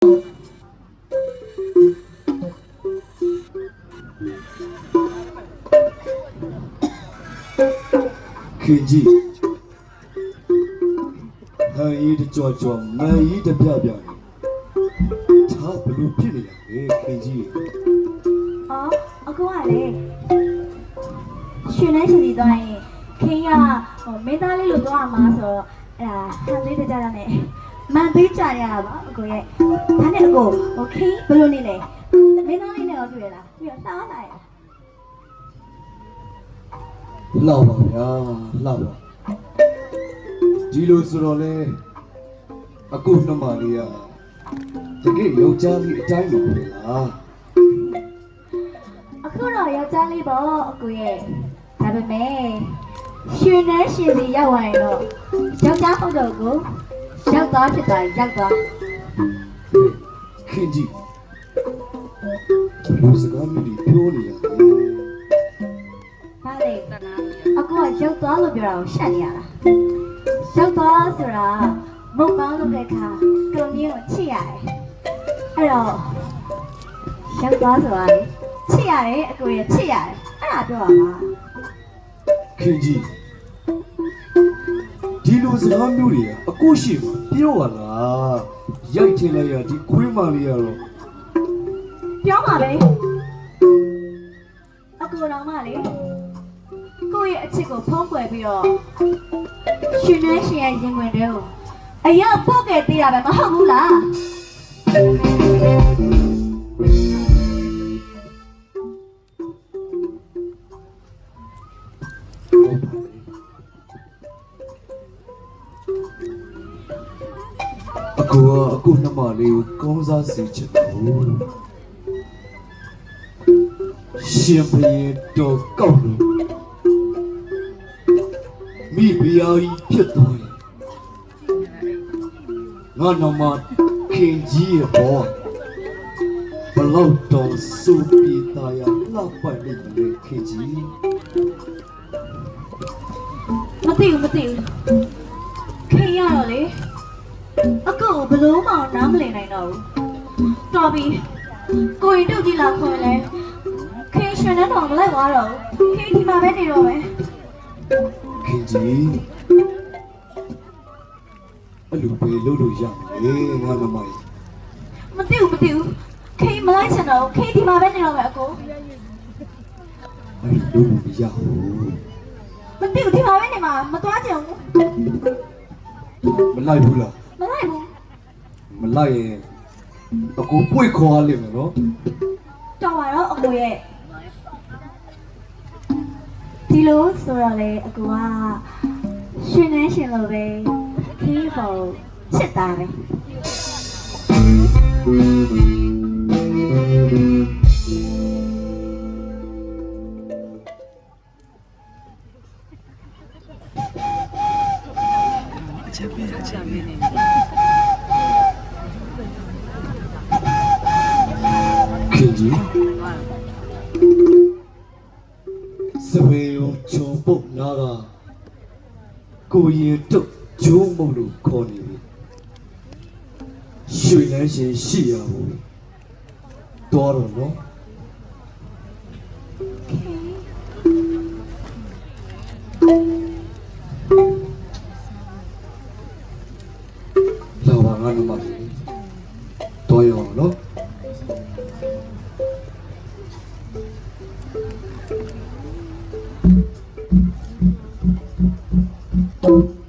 ခင်ကြီးဟန်ရီတကြောကြောမန်ရီတပြပြနေဒါဘလို့ဖြစ်နေရလဲခင်ကြီးအော်အကူကလေရှင်နဲ့ရှင်ဒီသွားရင်ခင်ကမင်းသားလေးလို့သွားမှာဆိုတော့အဲ့ဒါဟန်လေးတကြတာနဲ့မန်ပေးကြရတာပါအကူရဲ့ဒါနဲ့အကူခင်ဘလို့နေလဲမင်းသားလေးနဲ့တော့တွေ့ရလားပြီးတော့စားလာရလှပါဗျာလှပါဒီလိုဆိုတော့လေအခုနှမလေးကတကယ်ယောက်ျားလေးအတိုင်းလို့ပဲလားအခုတော့ယောက်ျားလေးပေါ့အကူရဲ့ဒါပေမဲ့ရှင်နဲ့ရှင်စီရောက်သွားရင်တော့ယောက်ျားဟုတ်တော့ကိုရောက်သွားဖြစ်သွားရောက်သွားခင်ကြီးလူစကားမျိုးတွေပြောနေရတယ်ဟာလေအကူကရောက်သွားလို့ပြောတာကိုရှက်နေရတာရောက်သွားဆိုတာမုတ်ပေါင်းလုပ်တဲ့အခါကုံကြီးကိုချစ်ရတယ်အဲ့တော့ရောက်သွားဆိုတာလေချစ်ရတယ်အကူရဲ့ချစ်ရတယ်အဲ့ဒါပြောပါမှာခင်ကြီးဒီလိုစကားမျိုးတွေအကိုရှိမှာပြောပါလားရိုက်ထည့်လိုက်ရဒီခွေးမလေးကတော့ပြောပါပဲအကူတော်မလေးကိုယ့်ရဲ့အချစ်ကိုဖုံးကွယ်ပြီးတော့ရှင်နဲ့ရှင်ရဲ့ရင်ဝင်တွေကိုအရောက်ပုတ်ခဲ့သေးတာပဲမဟုတ်ဘူးလားအခုနှမလေးကိုကောင်းစားစေချင်လို့ရှင်ဘရင်တော်ကောက်လို့မိဖုရားကြီးဖြစ်သွားရင်ငါနောက်မှခင်ကြီးရဲ့ဘောဘလောက်တော်စူပြေသားရလှပနေတယ်ခင်ကြီးမသိဘူးခင်ရတော့လေအကူဘလုံးမောင်နားမလည်နိုင်တော့ဘူးတော်ပြီကိုရင်တို့ကြီးလာခွင်လဲခင်ရှင်နဲ့တော့မလိုက်သွားတော့ဘူးခင်ဒီမှာပဲနေတော့မယ်ခင်ကြီးအဲ့လိုပဲလုပ်လို့ရမယ်ငါမမကြီးမသိဘူးခင်မလိုက်ချင်တော့ခင်ဒီမှာပဲနေတော့မယ်အကူအဲ့လိုလုပ်လို့မရဘူးမသိဘူးဒီမှာပဲနေမှာမသွားချင်ဘူးမလိုက်ဘူးလားမလိုက်ဘူးမလိုက်ရင်အကူပွေခေါ်ရလိမ့်မယ်နော်တော်ပါတော့အကူရဲ့ဒီလိုဆိုတော့လေအကူကရှင်နေရှင်လို့ပဲခီးဖို့ချစ်တာပဲခင်ကြီးစပယ်ရုံချုံပုတ်နာကကိုရင်တုတ်ဂျုံမုံလို့ခေါ်နေပြီရွှေလန်းရှင်ရှိရဘူးတော်တော့နော်လာပါငါနမတော်ရောနော်Thank you.